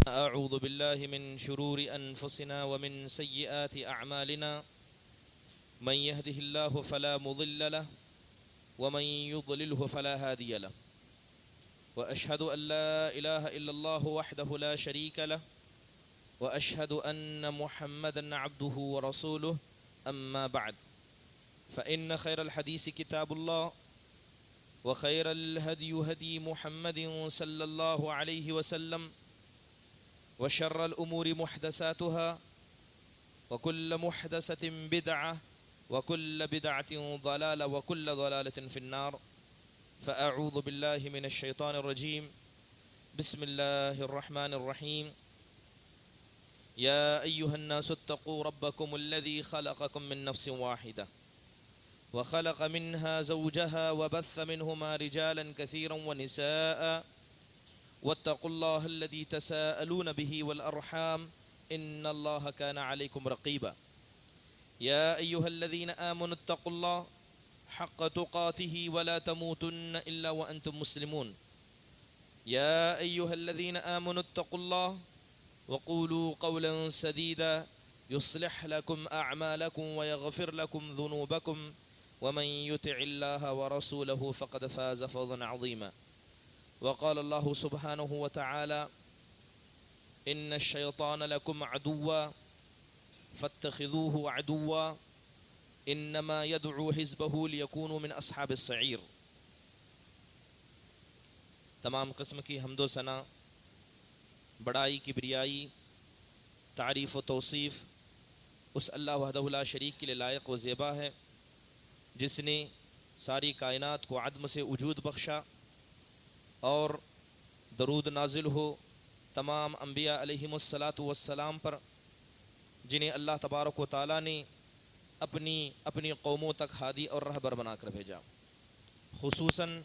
أعوذ بالله من شرور أنفسنا ومن سيئات أعمالنا من يهده الله فلا مضل له ومن يضلله فلا هادي له وأشهد أن لا إله إلا الله وحده لا شريك له وأشهد أن محمدا عبده ورسوله أما بعد فإن خير الحديث كتاب الله وخير الهدي هدي محمد صلى الله عليه وسلم وشر الأمور محدثاتها وكل محدثة بدعة وكل بدعة ضلالة وكل ضلالة في النار فأعوذ بالله من الشيطان الرجيم بسم الله الرحمن الرحيم يا أيها الناس اتقوا ربكم الذي خلقكم من نفس واحدة وخلق منها زوجها وبث منهما رجالا كثيرا ونساء واتقوا الله الذي تساءلون به والأرحام إن الله كان عليكم رقيبا يا أيها الذين آمنوا اتقوا الله حق تقاته ولا تموتن إلا وأنتم مسلمون يا أيها الذين آمنوا اتقوا الله وقولوا قولا سديدا يصلح لكم أعمالكم ويغفر لكم ذنوبكم ومن يطع الله ورسوله فقد فاز فوزا عظيما وقال الله سبحانه وتعالى إن الشيطان لكم عدوا فاتخذوه عدوا إنما يدعو حزبه ليكونوا من أصحاب السعير. تمام قسم کی حمد و ثنا، بڑائی، کبریائی، تعریف و توصیف اس اللہ وحدہ لا شریک کے لیے لائق و زیبا ہے جس نے ساری کائنات کو عدم سے وجود بخشا، اور درود نازل ہو تمام انبیاء علیہم الصلاۃ والسلام پر جنہیں اللہ تبارک و تعالیٰ نے اپنی قوموں تک ہادی اور رہبر بنا کر بھیجا، خصوصاً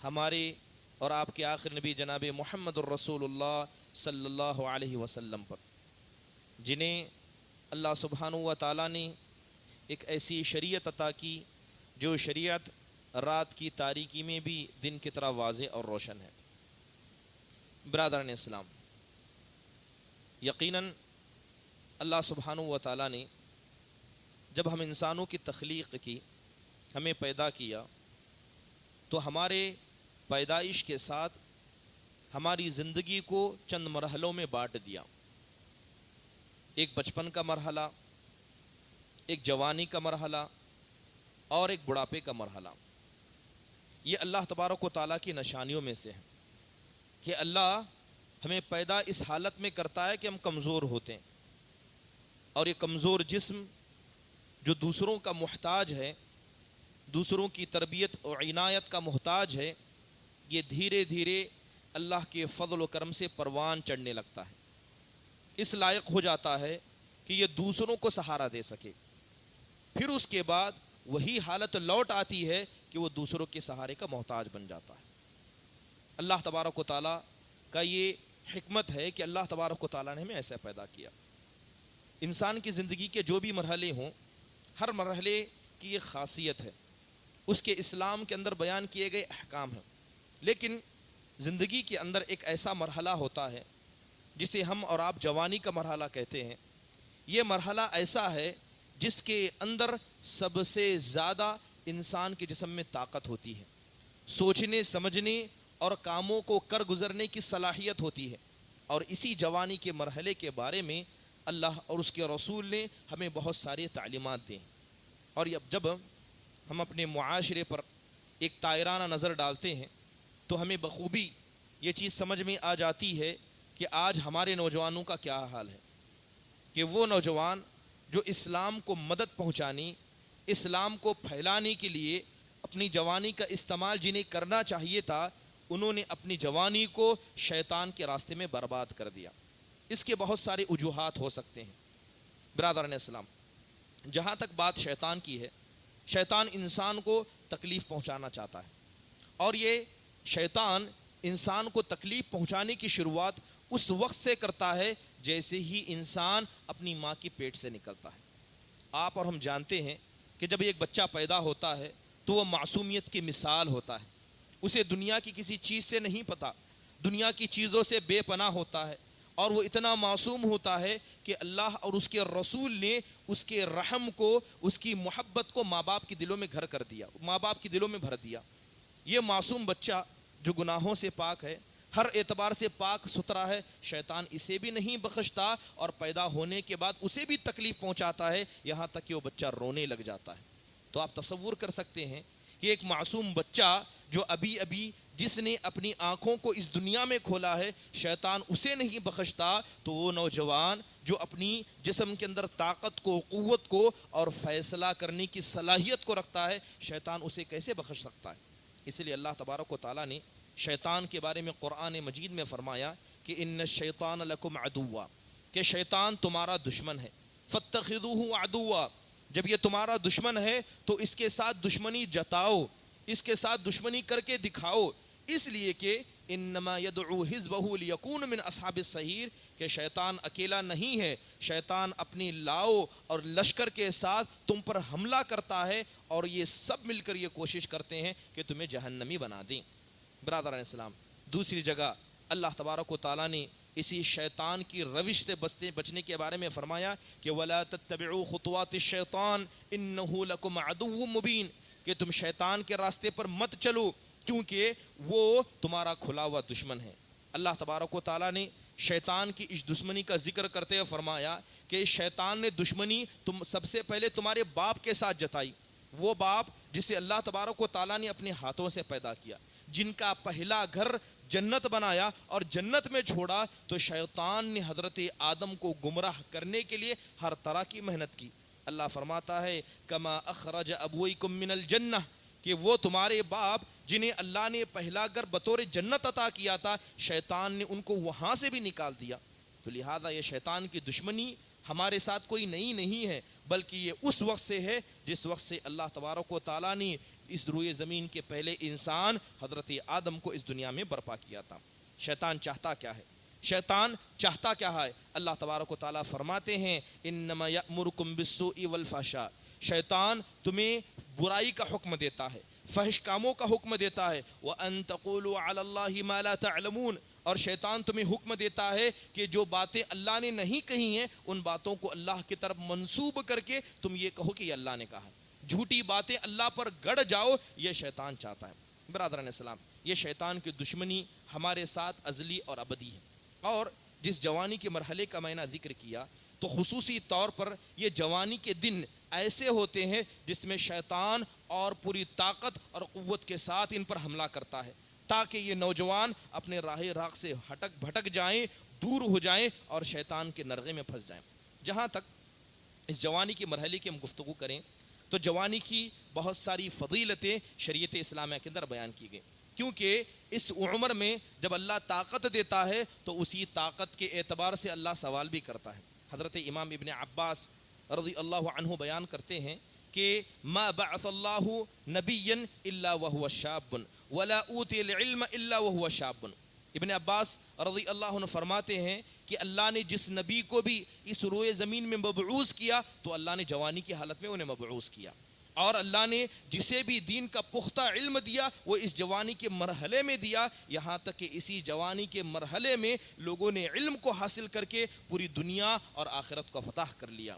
ہمارے اور آپ کے آخر نبی جناب محمد الرسول اللہ صلی اللہ علیہ وسلم پر، جنہیں اللہ سبحانہ و تعالیٰ نے ایک ایسی شریعت عطا کی جو شریعت رات کی تاریکی میں بھی دن کی طرح واضح اور روشن ہے. برادران اسلام، یقیناً اللہ سبحانہ و تعالیٰ نے جب ہم انسانوں کی تخلیق کی، ہمیں پیدا کیا، تو ہمارے پیدائش کے ساتھ ہماری زندگی کو چند مرحلوں میں بانٹ دیا. ایک بچپن کا مرحلہ، ایک جوانی کا مرحلہ اور ایک بڑھاپے کا مرحلہ. یہ اللہ تبارک و تعالیٰ کی نشانیوں میں سے ہے کہ اللہ ہمیں پیدا اس حالت میں کرتا ہے کہ ہم کمزور ہوتے ہیں، اور یہ کمزور جسم جو دوسروں کا محتاج ہے، دوسروں کی تربیت اور عنایت کا محتاج ہے، یہ دھیرے دھیرے اللہ کے فضل و کرم سے پروان چڑھنے لگتا ہے، اس لائق ہو جاتا ہے کہ یہ دوسروں کو سہارا دے سکے. پھر اس کے بعد وہی حالت لوٹ آتی ہے کہ وہ دوسروں کے سہارے کا محتاج بن جاتا ہے. اللہ تبارک و تعالیٰ کا یہ حکمت ہے کہ اللہ تبارک و تعالیٰ نے ہمیں ایسا پیدا کیا. انسان کی زندگی کے جو بھی مرحلے ہوں، ہر مرحلے کی ایک خاصیت ہے، اس کے اسلام کے اندر بیان کیے گئے احکام ہیں. لیکن زندگی کے اندر ایک ایسا مرحلہ ہوتا ہے جسے ہم اور آپ جوانی کا مرحلہ کہتے ہیں. یہ مرحلہ ایسا ہے جس کے اندر سب سے زیادہ انسان کے جسم میں طاقت ہوتی ہے، سوچنے سمجھنے اور کاموں کو کر گزرنے کی صلاحیت ہوتی ہے. اور اسی جوانی کے مرحلے کے بارے میں اللہ اور اس کے رسول نے ہمیں بہت ساری تعلیمات دیں. اور جب ہم اپنے معاشرے پر ایک طائرانہ نظر ڈالتے ہیں تو ہمیں بخوبی یہ چیز سمجھ میں آ جاتی ہے کہ آج ہمارے نوجوانوں کا کیا حال ہے، کہ وہ نوجوان جو اسلام کو مدد پہنچانی، اسلام کو پھیلانے کے لیے اپنی جوانی کا استعمال جنہیں کرنا چاہیے تھا، انہوں نے اپنی جوانی کو شیطان کے راستے میں برباد کر دیا. اس کے بہت سارے وجوہات ہو سکتے ہیں. برادران اسلام، جہاں تک بات شیطان کی ہے، شیطان انسان کو تکلیف پہنچانا چاہتا ہے، اور یہ شیطان انسان کو تکلیف پہنچانے کی شروعات اس وقت سے کرتا ہے جیسے ہی انسان اپنی ماں کی پیٹ سے نکلتا ہے. آپ اور ہم جانتے ہیں کہ جب ایک بچہ پیدا ہوتا ہے تو وہ معصومیت کی مثال ہوتا ہے، اسے دنیا کی کسی چیز سے نہیں پتہ، دنیا کی چیزوں سے بے پناہ ہوتا ہے، اور وہ اتنا معصوم ہوتا ہے کہ اللہ اور اس کے رسول نے اس کے رحم کو، اس کی محبت کو ماں باپ کے دلوں میں گھر کر دیا، ماں باپ کے دلوں میں بھر دیا۔ یہ معصوم بچہ جو گناہوں سے پاک ہے، ہر اعتبار سے پاک ستھرا ہے، شیطان اسے بھی نہیں بخشتا اور پیدا ہونے کے بعد اسے بھی تکلیف پہنچاتا ہے، یہاں تک کہ وہ بچہ رونے لگ جاتا ہے۔ تو آپ تصور کر سکتے ہیں کہ ایک معصوم بچہ جو ابھی ابھی جس نے اپنی آنکھوں کو اس دنیا میں کھولا ہے، شیطان اسے نہیں بخشتا، تو وہ نوجوان جو اپنی جسم کے اندر طاقت کو، قوت کو اور فیصلہ کرنے کی صلاحیت کو رکھتا ہے، شیطان اسے کیسے بخش سکتا ہے؟ اس لیے اللہ تبارک و تعالیٰ نے شیطان کے بارے میں قرآن مجید میں فرمایا کہ ان الشیطان لکم عدوا، کہ شیطان تمہارا دشمن ہے، فاتخذوہ عدوا، جب یہ تمہارا دشمن ہے تو اس کے ساتھ دشمنی جتاؤ، اس کے ساتھ دشمنی کر کے دکھاؤ، اس لیے کہ انما یدعو حزبہ لیکون من اصحاب السعیر، کہ شیطان اکیلا نہیں ہے، شیطان اپنی لاؤ اور لشکر کے ساتھ تم پر حملہ کرتا ہے، اور یہ سب مل کر یہ کوشش کرتے ہیں کہ تمہیں جہنمی بنا دیں۔ برادران اسلام، دوسری جگہ اللہ تبارک و تعالیٰ نے اسی شیطان کی روش سے بچنے کے بارے میں فرمایا کہ وَلَا تَتَّبِعُوا خُطُوَاتِ الشَّيْطَانِ إِنَّهُ لَكُمْ عَدُوٌّ مُبِينٌ، کہ تم شیطان کے راستے پر مت چلو کیونکہ وہ تمہارا کھلا ہوا دشمن ہے۔ اللہ تبارک و تعالیٰ نے شیطان کی اس دشمنی کا ذکر کرتے ہوئے فرمایا کہ شیطان نے دشمنی سب سے پہلے تمہارے باپ کے ساتھ جتائی، وہ باپ جسے اللہ تبارک و تعالیٰ نے اپنے ہاتھوں سے پیدا کیا، جن کا پہلا گھر جنت بنایا اور جنت میں چھوڑا، تو شیطان نے حضرت آدم کو گمراہ کرنے کے لیے ہر طرح کی محنت کی۔ اللہ فرماتا ہے کما اخرج ابویکم من الجنہ، کہ وہ تمہارے باپ جنہیں اللہ نے پہلا گھر بطور جنت عطا کیا تھا، شیطان نے ان کو وہاں سے بھی نکال دیا۔ تو لہذا یہ شیطان کی دشمنی ہمارے ساتھ کوئی نئی نہیں ہے، بلکہ یہ اس وقت سے ہے جس وقت سے اللہ تبارک و تعالیٰ نے اس روئے زمین کے پہلے انسان حضرت آدم کو اس دنیا میں برپا کیا تھا۔ شیطان چاہتا کیا ہے؟ شیطان چاہتا کیا ہے؟ اللہ تبارک و تعالیٰ فرماتے ہیں انما یأمرکم بالسوء والفحشاء، شیطان تمہیں برائی کا حکم دیتا ہے، فحش کاموں کا حکم دیتا ہے، وَأَن تَقُولُوا عَلَى اللَّهِ مَا لَا تَعْلَمُونَ، اور شیطان تمہیں حکم دیتا ہے کہ جو باتیں اللہ نے نہیں کہی ہیں ان باتوں کو اللہ کی طرف منسوب کر کے تم یہ کہو کہ یہ اللہ نے کہا، جھوٹی باتیں اللہ پر گڑ جاؤ، یہ شیطان چاہتا ہے۔ برادران اسلام، یہ شیطان کی دشمنی ہمارے ساتھ ازلی اور ابدی ہے، اور جس جوانی کے مرحلے کا میں نے ذکر کیا تو خصوصی طور پر یہ جوانی کے دن ایسے ہوتے ہیں جس میں شیطان اور پوری طاقت اور قوت کے ساتھ ان پر حملہ کرتا ہے تاکہ یہ نوجوان اپنے راہ راہ سے ہٹک بھٹک جائیں، دور ہو جائیں اور شیطان کے نرغے میں پھنس جائیں۔ جہاں تک اس جوانی کے مرحلے کی ہم گفتگو کریں تو جوانی کی بہت ساری فضیلتیں شریعت اسلامیہ کے اندر بیان کی گئی، کیونکہ اس عمر میں جب اللہ طاقت دیتا ہے تو اسی طاقت کے اعتبار سے اللہ سوال بھی کرتا ہے۔ حضرت امام ابن عباس رضی اللہ عنہ بیان کرتے ہیں کہ ما بعث اللہ نبیا الا وهو شاب ولا اوتی العلم الا وهو شاب۔ ابن عباس رضی اللہ عنہ فرماتے ہیں کہ اللہ نے جس نبی کو بھی اس روئے زمین میں مبعوث کیا تو اللہ نے جوانی کی حالت میں انہیں مبعوث کیا، اور اللہ نے جسے بھی دین کا پختہ علم دیا وہ اس جوانی کے مرحلے میں دیا، یہاں تک کہ اسی جوانی کے مرحلے میں لوگوں نے علم کو حاصل کر کے پوری دنیا اور آخرت کو فتح کر لیا۔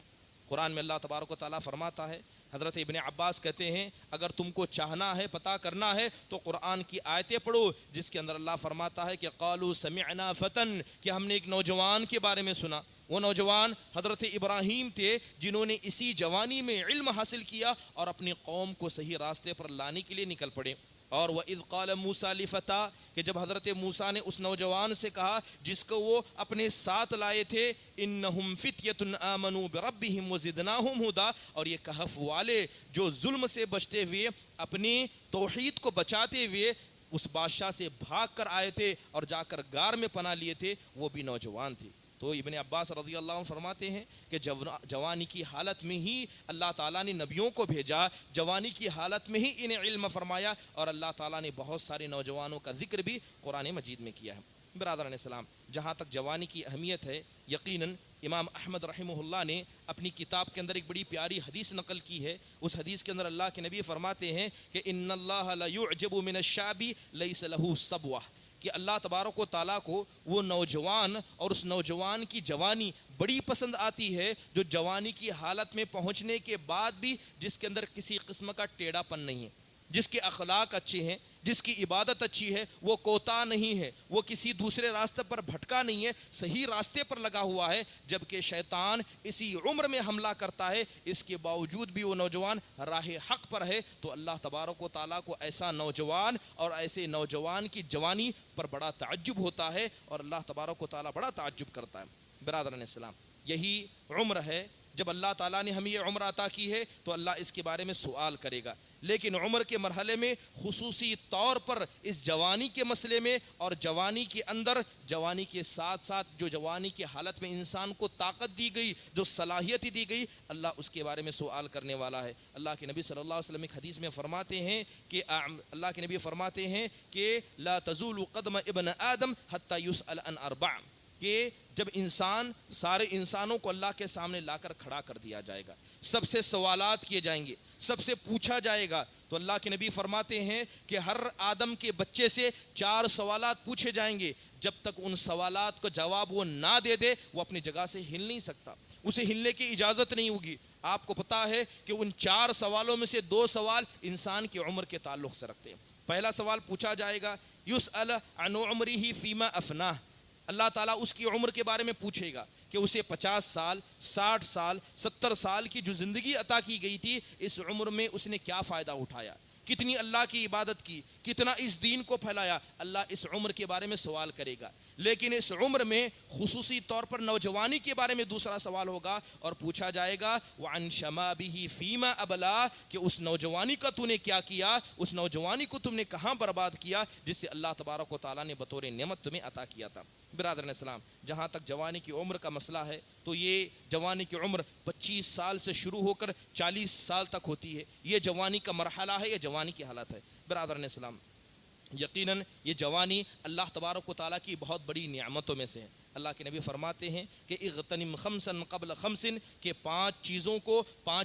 قرآن میں اللہ تبارک و تعالیٰ فرماتا ہے، حضرت ابن عباس کہتے ہیں اگر تم کو چاہنا ہے، پتہ کرنا ہے تو قرآن کی آیتیں پڑھو جس کے اندر اللہ فرماتا ہے کہ قالوا سمعنا فتن، کہ ہم نے ایک نوجوان کے بارے میں سنا، وہ نوجوان حضرت ابراہیم تھے جنہوں نے اسی جوانی میں علم حاصل کیا اور اپنی قوم کو صحیح راستے پر لانے کے لیے نکل پڑے۔ اور وَإِذْ قَالَ مُوسَىٰ لِفَتَىٰ، کہ جب حضرت موسیٰ نے اس نوجوان سے کہا جس کو وہ اپنے ساتھ لائے تھے، إِنَّهُمْ فِتْيَةٌ آمَنُوا بِرَبِّهِمْ وَزِدْنَاهُمْ هُدًى، اور یہ کہف والے جو ظلم سے بچتے ہوئے اپنی توحید کو بچاتے ہوئے اس بادشاہ سے بھاگ کر آئے تھے اور جا کر غار میں پناہ لیے تھے، وہ بھی نوجوان تھے۔ تو ابن عباس رضی اللہ عنہ فرماتے ہیں کہ جوانی کی حالت میں ہی اللہ تعالیٰ نے نبیوں کو بھیجا، جوانی کی حالت میں ہی انہیں علم فرمایا، اور اللہ تعالیٰ نے بہت سارے نوجوانوں کا ذکر بھی قرآن مجید میں کیا ہے۔ برادران اسلام، جہاں تک جوانی کی اہمیت ہے، یقیناً امام احمد رحمہ اللہ نے اپنی کتاب کے اندر ایک بڑی پیاری حدیث نقل کی ہے۔ اس حدیث کے اندر اللہ کے نبی فرماتے ہیں کہ ان اللہ لا يعجب من الشاب ليس له صبوہ، کہ اللہ تبارک و تعالیٰ کو وہ نوجوان اور اس نوجوان کی جوانی بڑی پسند آتی ہے جو جوانی کی حالت میں پہنچنے کے بعد بھی جس کے اندر کسی قسم کا ٹیڑھا پن نہیں ہے، جس کے اخلاق اچھے ہیں، جس کی عبادت اچھی ہے، وہ کوتا نہیں ہے، وہ کسی دوسرے راستے پر بھٹکا نہیں ہے، صحیح راستے پر لگا ہوا ہے، جبکہ شیطان اسی عمر میں حملہ کرتا ہے، اس کے باوجود بھی وہ نوجوان راہ حق پر ہے۔ تو اللہ تبارک و تعالیٰ کو ایسا نوجوان اور ایسے نوجوان کی جوانی پر بڑا تعجب ہوتا ہے، اور اللہ تبارک و تعالیٰ بڑا تعجب کرتا ہے۔ برادران اسلام، یہی عمر ہے، جب اللہ تعالیٰ نے ہمیں یہ عمر عطا کی ہے تو اللہ اس کے بارے میں سوال کرے گا، لیکن عمر کے مرحلے میں خصوصی طور پر اس جوانی کے مسئلے میں، اور جوانی کے اندر جوانی کے ساتھ ساتھ جو جوانی کی حالت میں انسان کو طاقت دی گئی، جو صلاحیت دی گئی، اللہ اس کے بارے میں سوال کرنے والا ہے۔ اللہ کے نبی صلی اللہ علیہ وسلم ایک حدیث میں فرماتے ہیں کہ اللہ کے نبی فرماتے ہیں کہ لا تزول قدم ابن آدم حتی یسأل عن اربع، کہ جب انسان سارے انسانوں کو اللہ کے سامنے لا کر کھڑا کر دیا جائے گا، سب سے سوالات کیے جائیں گے، سب سے پوچھا جائے گا، تو اللہ کے نبی فرماتے ہیں کہ ہر آدم کے بچے سے 4 سوالات پوچھے جائیں گے، جب تک ان سوالات کو جواب وہ نہ دے دے وہ اپنی جگہ سے ہل نہیں سکتا، اسے ہلنے کی اجازت نہیں ہوگی۔ آپ کو پتا ہے کہ ان 4 سوالوں میں سے 2 سوال انسان کی عمر کے تعلق سے رکھتے ہیں۔ پہلا سوال پوچھا جائے گا یسأل عن عمرہ فیما افناہ، اللہ تعالیٰ اس کی عمر کے بارے میں پوچھے گا کہ اسے 50 سال 60 سال 70 سال کی جو زندگی عطا کی گئی تھی، اس عمر میں اس نے کیا فائدہ اٹھایا، کتنی اللہ کی عبادت کی، کتنا اس دین کو پھیلایا، اللہ اس عمر کے بارے میں سوال کرے گا۔ لیکن اس عمر میں خصوصی طور پر نوجوانی کے بارے میں دوسرا سوال ہوگا اور پوچھا جائے گا وعن شمابہ فیما ابلا، کہ اس نوجوانی کا تو نے کیا کیا، اس نوجوانی کو تم نے کہاں برباد کیا جس سے اللہ تبارک و تعالیٰ نے بطور نعمت تمہیں عطا کیا تھا۔ برادران اسلام، جہاں تک جوانی کی عمر کا مسئلہ ہے تو یہ جوانی کی عمر 25 سال سے شروع ہو کر 40 سال تک ہوتی ہے، یہ جوانی کا مرحلہ ہے، یہ جوانی کی حالت ہے۔ برادران اسلام، یقیناً یہ جوانی اللہ تبارک و تعالیٰ کی بہت بڑی نعمتوں میں سے ہے۔ اللہ کے نبی فرماتے ہیں کہ اغتنم خمسا قبل خمس، کہ 5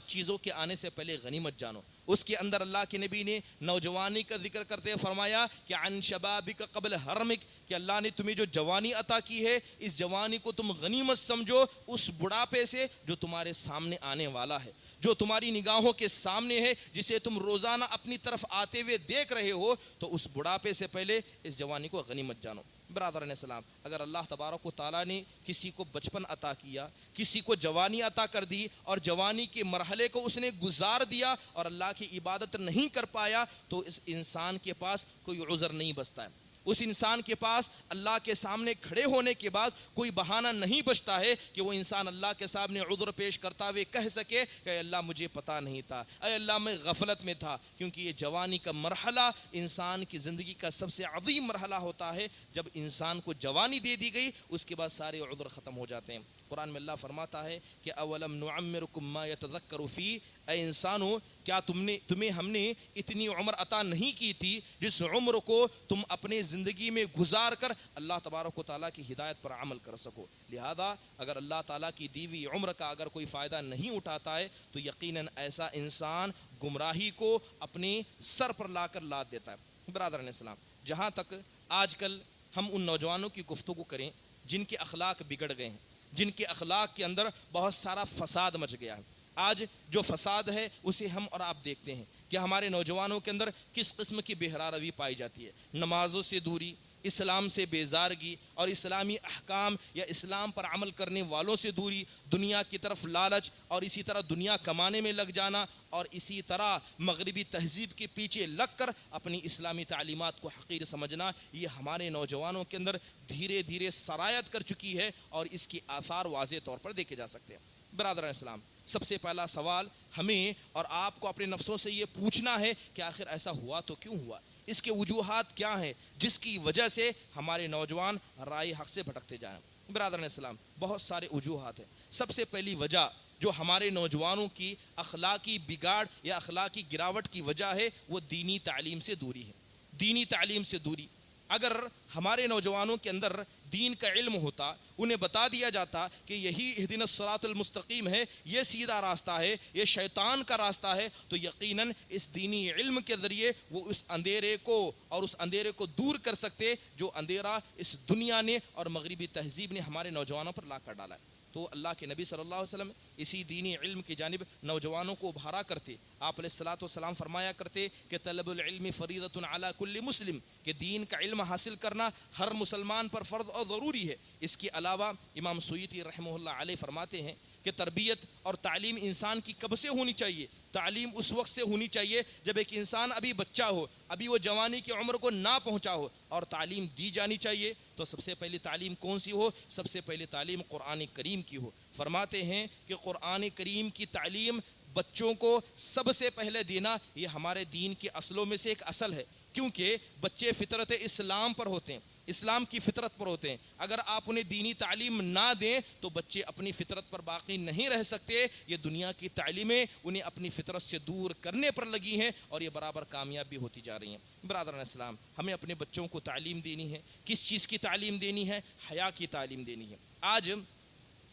چیزوں کے آنے سے پہلے غنیمت جانو۔ اس کے اندر اللہ کے نبی نے نوجوانی کا ذکر کرتے ہوئے فرمایا کہ عن شبابک قبل حرمک، کہ اللہ نے تمہیں جو جوانی عطا کی ہے اس جوانی کو تم غنیمت سمجھو اس بڑھاپے سے جو تمہارے سامنے آنے والا ہے، جو تمہاری نگاہوں کے سامنے ہے، جسے تم روزانہ اپنی طرف آتے ہوئے دیکھ رہے ہو، تو اس بڑھاپے سے پہلے اس جوانی کو غنیمت جانو۔ برادران اسلام، اگر اللہ تبارک و تعالیٰ نے کسی کو بچپن عطا کیا، کسی کو جوانی عطا کر دی اور جوانی کے مرحلے کو اس نے گزار دیا اور اللہ کی عبادت نہیں کر پایا، تو اس انسان کے پاس کوئی عذر نہیں بچتا ہے، اس انسان کے پاس اللہ کے سامنے کھڑے ہونے کے بعد کوئی بہانہ نہیں بچتا ہے کہ وہ انسان اللہ کے سامنے عذر پیش کرتا ہوئے کہہ سکے کہ اے اللہ مجھے پتہ نہیں تھا، اے اللہ میں غفلت میں تھا، کیونکہ یہ جوانی کا مرحلہ انسان کی زندگی کا سب سے عظیم مرحلہ ہوتا ہے۔ جب انسان کو جوانی دے دی گئی اس کے بعد سارے عذر ختم ہو جاتے ہیں۔ قرآن میں اللہ فرماتا ہے کہ اولم نعمرکم ما یتذکر فی، اے انسانو کیا تمہیں ہم نے اتنی عمر عطا نہیں کی تھی جس عمر کو تم اپنے زندگی میں گزار کر اللہ تبارک و تعالیٰ کی ہدایت پر عمل کر سکو۔ لہذا اگر اللہ تعالیٰ کی دی ہوئی عمر کا اگر کوئی فائدہ نہیں اٹھاتا ہے تو یقیناً ایسا انسان گمراہی کو اپنے سر پر لا کر لاد دیتا ہے۔ برادران اسلام، جہاں تک آج کل ہم ان نوجوانوں کی گفتگو کریں جن کے اخلاق بگڑ گئے ہیں، جن کے اخلاق کے اندر بہت سارا فساد مچ گیا ہے، آج جو فساد ہے اسے ہم اور آپ دیکھتے ہیں کہ ہمارے نوجوانوں کے اندر کس قسم کی بہرا روی پائی جاتی ہے، نمازوں سے دوری، اسلام سے بیزارگی اور اسلامی احکام یا اسلام پر عمل کرنے والوں سے دوری، دنیا کی طرف لالچ اور اسی طرح دنیا کمانے میں لگ جانا، اور اسی طرح مغربی تہذیب کے پیچھے لگ کر اپنی اسلامی تعلیمات کو حقیر سمجھنا، یہ ہمارے نوجوانوں کے اندر دھیرے دھیرے سرایت کر چکی ہے اور اس کی آثار واضح طور پر دیکھے جا سکتے ہیں۔ برادران اسلام، سب سے پہلا سوال ہمیں اور آپ کو اپنے نفسوں سے یہ پوچھنا ہے کہ آخر ایسا ہوا تو کیوں ہوا، اس کے وجوہات کیا ہیں جس کی وجہ سے ہمارے نوجوان رائے حق سے بھٹکتے جائیں۔ برادران اسلام، بہت سارے وجوہات ہیں۔ سب سے پہلی وجہ جو ہمارے نوجوانوں کی اخلاقی بگاڑ یا اخلاقی گراوٹ کی وجہ ہے وہ دینی تعلیم سے دوری ہے۔ دینی تعلیم سے دوری، اگر ہمارے نوجوانوں کے اندر دین کا علم ہوتا، انہیں بتا دیا جاتا کہ یہی اہدنا الصراط المستقیم ہے، یہ سیدھا راستہ ہے، یہ شیطان کا راستہ ہے، تو یقیناً اس دینی علم کے ذریعے وہ اس اندھیرے کو دور کر سکتے جو اندھیرا اس دنیا نے اور مغربی تہذیب نے ہمارے نوجوانوں پر لا کر ڈالا ہے۔ تو اللہ کے نبی صلی اللہ علیہ وسلم اسی دینی علم کی جانب نوجوانوں کو ابھارا کرتے۔ آپ علیہ الصلوۃ والسلام فرمایا کرتے کہ طلب العلم فریضۃ علی کل مسلم، کہ دین کا علم حاصل کرنا ہر مسلمان پر فرض اور ضروری ہے۔ اس کے علاوہ امام سیوطی رحمہ اللہ علیہ فرماتے ہیں کہ تربیت اور تعلیم انسان کی کب سے ہونی چاہیے؟ تعلیم اس وقت سے ہونی چاہیے جب ایک انسان ابھی بچہ ہو، ابھی وہ جوانی کی عمر کو نہ پہنچا ہو، اور تعلیم دی جانی چاہیے۔ تو سب سے پہلی تعلیم کون سی ہو؟ سب سے پہلی تعلیم قرآن کریم کی ہو۔ فرماتے ہیں کہ قرآن کریم کی تعلیم بچوں کو سب سے پہلے دینا یہ ہمارے دین کے اصلوں میں سے ایک اصل ہے، کیونکہ بچے فطرت اسلام پر ہوتے ہیں، اسلام کی فطرت پر ہوتے ہیں۔ اگر آپ انہیں دینی تعلیم نہ دیں تو بچے اپنی فطرت پر باقی نہیں رہ سکتے۔ یہ دنیا کی تعلیمیں انہیں اپنی فطرت سے دور کرنے پر لگی ہیں اور یہ برابر کامیاب بھی ہوتی جا رہی ہیں۔ برادران اسلام، ہمیں اپنے بچوں کو تعلیم دینی ہے۔ کس چیز کی تعلیم دینی ہے؟ حیا کی تعلیم دینی ہے۔ آج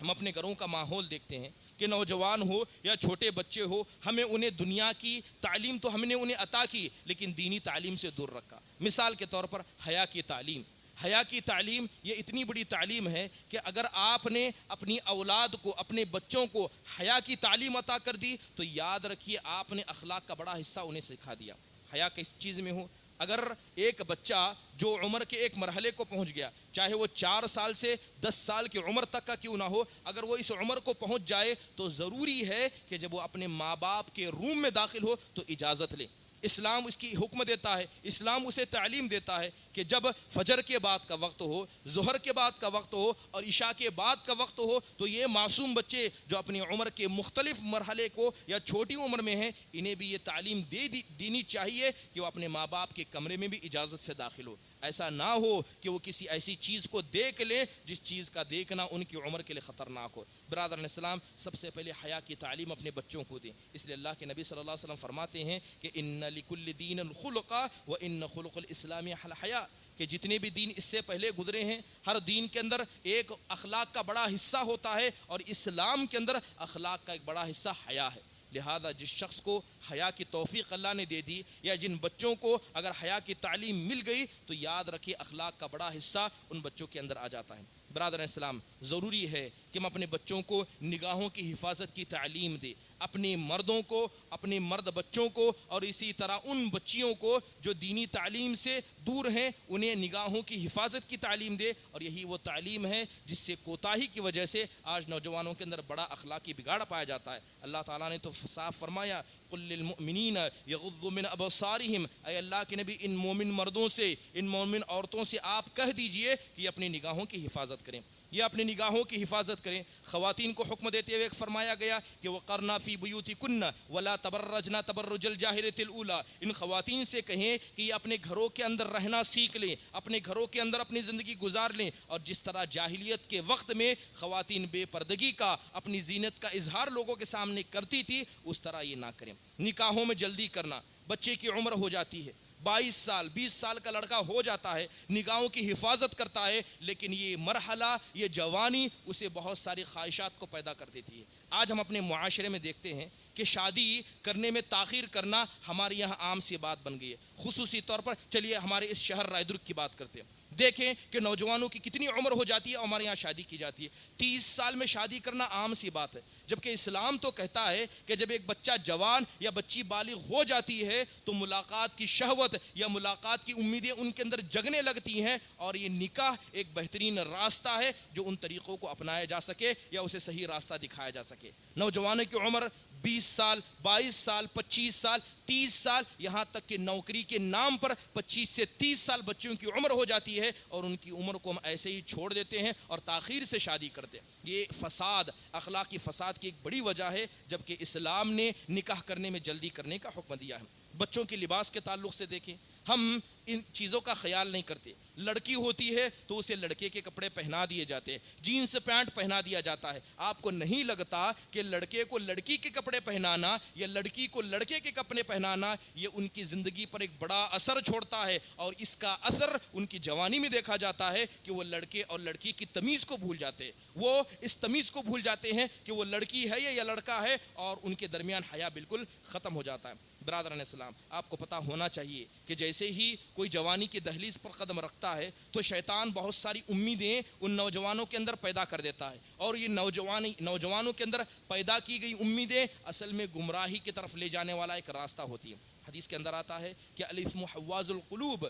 ہم اپنے گھروں کا ماحول دیکھتے ہیں کہ نوجوان ہو یا چھوٹے بچے ہو، ہمیں انہیں دنیا کی تعلیم تو ہم نے انہیں عطا کی، لیکن دینی تعلیم سے دور رکھا۔ مثال کے طور پر حیا کی تعلیم۔ حیا کی تعلیم یہ اتنی بڑی تعلیم ہے کہ اگر آپ نے اپنی اولاد کو، اپنے بچوں کو حیا کی تعلیم عطا کر دی تو یاد رکھیے آپ نے اخلاق کا بڑا حصہ انہیں سکھا دیا۔ حیا کس چیز میں ہو؟ اگر ایک بچہ جو عمر کے ایک مرحلے کو پہنچ گیا، چاہے وہ 4 سال سے 10 سال کی عمر تک کا کیوں نہ ہو، اگر وہ اس عمر کو پہنچ جائے تو ضروری ہے کہ جب وہ اپنے ماں باپ کے روم میں داخل ہو تو اجازت لے۔ اسلام اس کی حکم دیتا ہے، اسلام اسے تعلیم دیتا ہے کہ جب فجر کے بعد کا وقت ہو، ظہر کے بعد کا وقت ہو اور عشاء کے بعد کا وقت ہو، تو یہ معصوم بچے جو اپنی عمر کے مختلف مرحلے کو یا چھوٹی عمر میں ہیں، انہیں بھی یہ تعلیم دینی چاہیے کہ وہ اپنے ماں باپ کے کمرے میں بھی اجازت سے داخل ہو۔ ایسا نہ ہو کہ وہ کسی ایسی چیز کو دیکھ لیں جس چیز کا دیکھنا ان کی عمر کے لیے خطرناک ہو۔ برادران اسلام، سب سے پہلے حیا کی تعلیم اپنے بچوں کو دیں۔ اس لیے اللہ کے نبی صلی اللہ علیہ وسلم فرماتے ہیں کہ ان لکل دین خلقا و ان خلق الاسلام الحیا، کہ جتنے بھی دین اس سے پہلے گزرے ہیں ہر دین کے اندر ایک اخلاق کا بڑا حصہ ہوتا ہے، اور اسلام کے اندر اخلاق کا ایک بڑا حصہ حیا ہے۔ لہذا جس شخص کو حیا کی توفیق اللہ نے دے دی، یا جن بچوں کو اگر حیا کی تعلیم مل گئی، تو یاد رکھیے اخلاق کا بڑا حصہ ان بچوں کے اندر آ جاتا ہے۔ برادران اسلام، ضروری ہے کہ ہم اپنے بچوں کو نگاہوں کی حفاظت کی تعلیم دیں، اپنے مردوں کو، اپنے مرد بچوں کو، اور اسی طرح ان بچیوں کو جو دینی تعلیم سے دور ہیں انہیں نگاہوں کی حفاظت کی تعلیم دے۔ اور یہی وہ تعلیم ہے جس سے کوتاہی کی وجہ سے آج نوجوانوں کے اندر بڑا اخلاقی بگاڑ پایا جاتا ہے۔ اللہ تعالیٰ نے تو صاف فرمایا قل للمؤمنین یغضوا من ابصارہم، اے اللہ کے نبی ان مومن مردوں سے، ان مومن عورتوں سے آپ کہہ دیجئے کہ اپنی نگاہوں کی حفاظت کریں، یہ اپنی نگاہوں کی حفاظت کریں۔ خواتین کو حکم دیتے ہوئے فرمایا گیا کہ وقرنا فی بیوتکن ولا تبرجن تبرج الجاہلیۃ الاولی، ان خواتین سے کہیں کہ یہ اپنے گھروں کے اندر رہنا سیکھ لیں، اپنے گھروں کے اندر اپنی زندگی گزار لیں، اور جس طرح جاہلیت کے وقت میں خواتین بے پردگی کا، اپنی زینت کا اظہار لوگوں کے سامنے کرتی تھی، اس طرح یہ نہ کریں۔ نکاحوں میں جلدی کرنا، بچے کی عمر ہو جاتی ہے 22 سال 20 سال کا لڑکا ہو جاتا ہے، نگاہوں کی حفاظت کرتا ہے، لیکن یہ مرحلہ، یہ جوانی اسے بہت ساری خواہشات کو پیدا کر دیتی ہے۔ آج ہم اپنے معاشرے میں دیکھتے ہیں کہ شادی کرنے میں تاخیر کرنا ہمارے یہاں عام سی بات بن گئی ہے۔ خصوصی طور پر چلیے ہمارے اس شہر رائے درگ کی بات کرتے ہیں، دیکھیں کہ نوجوانوں کی کتنی عمر ہو جاتی ہے اور ہمارے یہاں شادی کی جاتی ہے۔ 30 سال میں شادی کرنا عام سی بات ہے، جبکہ اسلام تو کہتا ہے کہ جب ایک بچہ جوان یا بچی بالغ ہو جاتی ہے تو ملاقات کی شہوت یا ملاقات کی امیدیں ان کے اندر جگنے لگتی ہیں، اور یہ نکاح ایک بہترین راستہ ہے جو ان طریقوں کو اپنایا جا سکے یا اسے صحیح راستہ دکھایا جا سکے۔ نوجوانوں کی عمر 20 سال 22 سال 25 سال 30 سال، یہاں تک کہ نوکری کے نام پر 25 سے 30 سال بچوں کی عمر ہو جاتی ہے، اور ان کی عمر کو ہم ایسے ہی چھوڑ دیتے ہیں اور تاخیر سے شادی کرتے ہیں۔ یہ فساد، اخلاقی فساد کی ایک بڑی وجہ ہے، جبکہ اسلام نے نکاح کرنے میں جلدی کرنے کا حکم دیا ہے۔ بچوں کے لباس کے تعلق سے دیکھیں، ہم ان چیزوں کا خیال نہیں کرتے. لڑکی ہوتی ہے تو اسے لڑکے کے کپڑے پہنا دیے جاتے ہیں, جینس پینٹ پہنا دیا جاتا ہے. آپ کو نہیں لگتا کہ لڑکے کو لڑکی کے کپڑے پہنانا یا لڑکی کو لڑکے کے کپڑے پہنانا یہ ان کی زندگی پر ایک بڑا اثر چھوڑتا ہے, اور اس کا اثر ان کی جوانی میں دیکھا جاتا ہے کہ وہ لڑکے اور لڑکی کی تمیز کو بھول جاتے ہیں. وہ اس تمیز کو بھول جاتے ہیں کہ وہ لڑکی ہے یا لڑکا ہے, اور ان کے درمیان حیا بالکل ختم ہو جاتا ہے. برادران اسلام, آپ کو پتہ ہونا چاہیے کہ جیسے ہی کوئی جوانی کی دہلیز پر قدم رکھتا ہے تو شیطان بہت ساری امیدیں ان نوجوانوں کے اندر پیدا کر دیتا ہے, اور یہ نوجوانوں کے اندر پیدا کی گئی امیدیں اصل میں گمراہی کی طرف لے جانے والا ایک راستہ ہوتی ہے. حدیث کے اندر آتا ہے کہ الاسم حواز القلوب,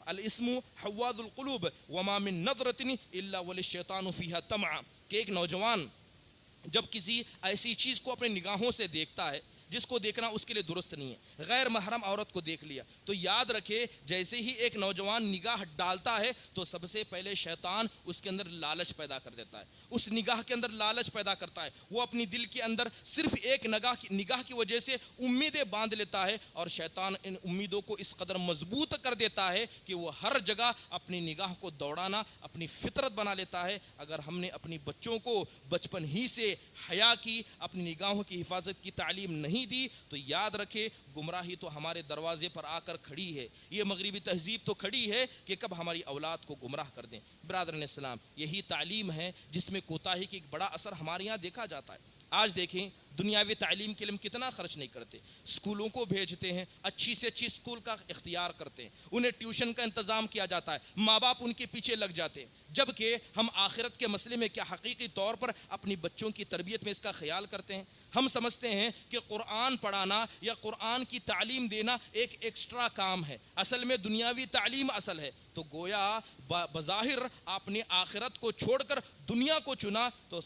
الاسم حواز القلوب وما من نظرۃ الا وللشیطان فیہا طمع, کہ ایک نوجوان جب کسی ایسی چیز کو اپنے نگاہوں سے دیکھتا ہے جس کو دیکھنا اس کے لیے درست نہیں ہے, غیر محرم عورت کو دیکھ لیا, تو یاد رکھے جیسے ہی ایک نوجوان نگاہ ڈالتا ہے تو سب سے پہلے شیطان اس کے اندر لالچ پیدا کر دیتا ہے, اس نگاہ کے اندر لالچ پیدا کرتا ہے. وہ اپنی دل کے اندر صرف ایک نگاہ کی وجہ سے امیدیں باندھ لیتا ہے, اور شیطان ان امیدوں کو اس قدر مضبوط کر دیتا ہے کہ وہ ہر جگہ اپنی نگاہ کو دوڑانا اپنی فطرت بنا لیتا ہے. اگر ہم نے اپنی بچوں کو بچپن ہی سے حیا کی, اپنی نگاہوں کی حفاظت کی تعلیم نہیں دی تو یاد رکھے گمراہی تو ہمارے دروازے پر آ کر کھڑی ہے. یہ مغربی تہذیب تو کھڑی ہے کہ کب ہماری اولاد کو گمراہ کر دیں. برادران اسلام, یہی تعلیم ہے جس میں کوتاہی کی ایک بڑا اثر ہمارے یہاں دیکھا جاتا ہے. آج دیکھیں دنیاوی تعلیم کے لیے ہم کتنا خرچ نہیں کرتے, اسکولوں کو بھیجتے ہیں, اچھی سے اچھی اسکول کا اختیار کرتے ہیں, انہیں ٹیوشن کا انتظام کیا جاتا ہے, ماں باپ ان کے پیچھے لگ جاتے ہیں, جبکہ ہم آخرت کے مسئلے میں کیا حقیقی طور پر اپنی بچوں کی تربیت میں اس کا خیال کرتے ہیں؟ ہم سمجھتے ہیں کہ قرآن پڑھانا یا قرآن کی تعلیم دینا ایک ایکسٹرا کام ہے, اصل میں دنیاوی تعلیم اصل ہے. تو گویا بظاہر آپ نے آخرت کو چھوڑ کر دنیا کو چنا. تو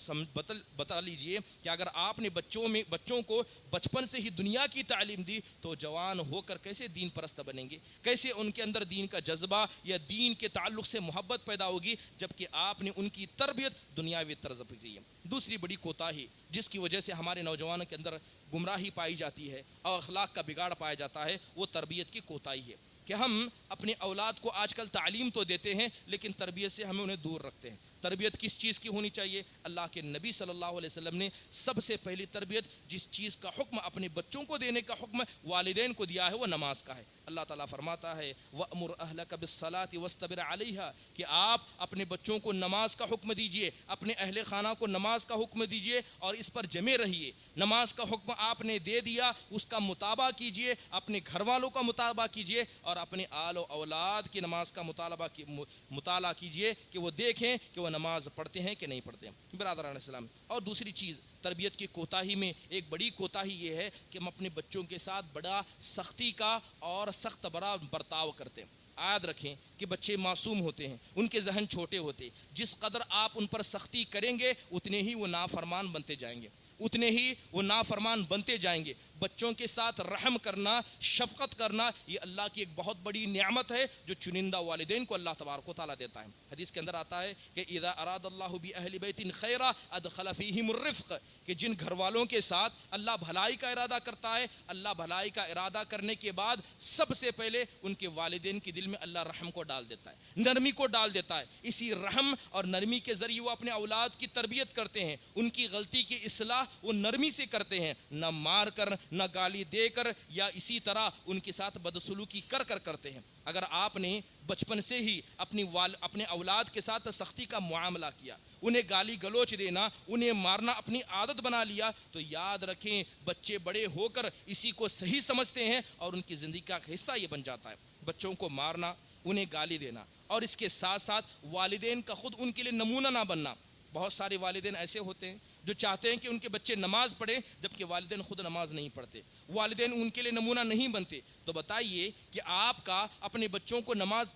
بتا لیجئے کہ اگر آپ نے بچوں کو بچپن سے ہی دنیا کی تعلیم دی تو جوان ہو کر کیسے دین پرست بنیں گے, کیسے ان کے اندر دین کا جذبہ یا دین کے تعلق سے محبت پیدا ہوگی, جبکہ آپ نے ان کی تربیت دنیاوی طرز پر کی ہے. دوسری بڑی کوتاہی جس کی وجہ سے ہمارے نوجوانوں کے اندر گمراہی پائی جاتی ہے اور اخلاق کا بگاڑ پایا جاتا ہے, وہ تربیت کی کوتاہی ہے کہ ہم اپنے اولاد کو آج کل تعلیم تو دیتے ہیں لیکن تربیت سے ہمیں انہیں دور رکھتے ہیں. تربیت کس چیز کی ہونی چاہیے؟ اللہ کے نبی صلی اللہ علیہ وسلم نے سب سے پہلی تربیت جس چیز کا حکم اپنے بچوں کو دینے کا حکم والدین کو دیا ہے وہ نماز کا ہے. اللہ تعالیٰ فرماتا ہے وَأْمُرْ أَهْلَكَ بِالصَّلَاةِ وَاسْتَبِرْ عَلَيْهَا, کہ آپ اپنے بچوں کو نماز کا حکم دیجئے, اپنے اہل خانہ کو نماز کا حکم دیجئے اور اس پر جمے رہیے. نماز کا حکم آپ نے دے دیا, اس کا مطالبہ کیجئے, اپنے گھر والوں کا مطالبہ کیجئے اور اپنے آل و اولاد کی نماز کا مطالعہ کیجئے کہ وہ دیکھیں کہ وہ نماز پڑھتے ہیں کہ نہیں پڑھتے ہیں. برادران اسلام, اور دوسری چیز تربیت کی کوتاہی میں ایک بڑی کوتاہی یہ ہے کہ ہم اپنے بچوں کے ساتھ بڑا سختی کا اور سخت برا برتاؤ کرتے ہیں. یاد رکھیں کہ بچے معصوم ہوتے ہیں, ان کے ذہن چھوٹے ہوتے ہیں, جس قدر آپ ان پر سختی کریں گے اتنے ہی وہ نافرمان بنتے جائیں گے, اتنے ہی وہ نافرمان بنتے جائیں گے. بچوں کے ساتھ رحم کرنا, شفقت کرنا, یہ اللہ کی ایک بہت بڑی نعمت ہے جو چنندہ والدین کو اللہ تبارک و تعالیٰ دیتا ہے. حدیث کے اندر آتا ہے کہ اذا اراد اللہ باہل بیت خیرا ادخل فیہم الرفق, کہ جن گھر والوں کے ساتھ اللہ بھلائی کا ارادہ کرتا ہے, اللہ بھلائی کا ارادہ کرنے کے بعد سب سے پہلے ان کے والدین کے دل میں اللہ رحم کو ڈال دیتا ہے, نرمی کو ڈال دیتا ہے. اسی رحم اور نرمی کے ذریعے وہ اپنے اولاد کی تربیت کرتے ہیں, ان کی غلطی کی اصلاح وہ نرمی سے کرتے ہیں, نہ مار کر, نہ گالی دے کر, یا اسی طرح ان کے ساتھ بدسلوکی کر کرتے ہیں. اگر آپ نے بچپن سے ہی اپنے اولاد کے ساتھ سختی کا معاملہ کیا, انہیں گالی گلوچ دینا, انہیں مارنا اپنی عادت بنا لیا, تو یاد رکھیں بچے بڑے ہو کر اسی کو صحیح سمجھتے ہیں اور ان کی زندگی کا حصہ یہ بن جاتا ہے. بچوں کو مارنا, انہیں گالی دینا اور اس کے ساتھ ساتھ والدین کا خود ان کے لیے نمونہ نہ بننا. بہت سارے والدین ایسے ہوتے ہیں جو چاہتے ہیں کہ ان کے بچے نماز پڑھیں جبکہ والدین خود نماز نہیں پڑھتے, والدین ان کے لیے نمونہ نہیں بنتے. تو بتائیے کہ آپ کا اپنے بچوں کو نماز